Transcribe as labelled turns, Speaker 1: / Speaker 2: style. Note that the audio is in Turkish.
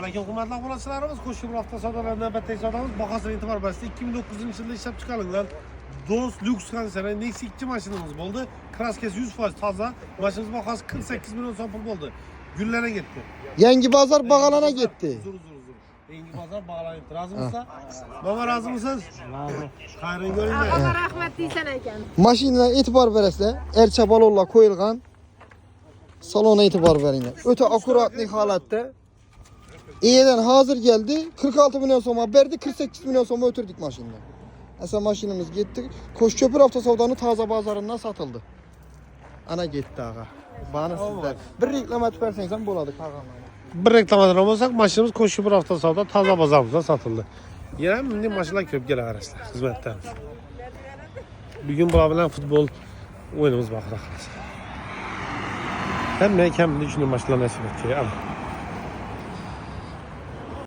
Speaker 1: Assalamualaikum hurmatli obunachilarimiz. Qo'shni bir hafta savdolardan navbatdagi savdomiz bahosini e'tibor berdi. 2009 yilda ishlab chiqarilgan Dost Lux konseri Nexia 2 mashinamiz bo'ldi. Kraskasi 100% toza. Mashinamiz bahosi 48 million so'm pul bo'ldi. Gullana ketdi.
Speaker 2: Yangi bozor bag'alana ketdi.
Speaker 1: Zur. Yangi bozor bag'alanib. Rozimisiz? Baba rozimisiz? Xayrin ko'ringlar.
Speaker 3: Alloh rahmat deysan ekan.
Speaker 2: Mashinaga e'tibor berasizlar. Ercha balonlar qo'yilgan. Salona e'tibor beringlar. O'ta akkuratli holatda. E'dan hozir geldi. 46 milyon so'm berdi. 48 milyon so'm o'tirdik mashinani. Asa mashinamiz ketdi. Qo'shko'pir avtosavdoni toza bozoridan satıldı. Ana ketdi ağa. Bana sizlar bir reklam atib bersangiz ham bo'ladi qag'anlar.
Speaker 1: Bir reklamadan olmasak mashinamiz Qo'shni bir hafta savdo toza bozorimizda sotildi. Yana bunday mashinalar ko'p kelarasizlar xizmatdan. Bugun bular bilan futbol o'yinimiz bor. Hamma kam shunday mashinalar nasib etdi.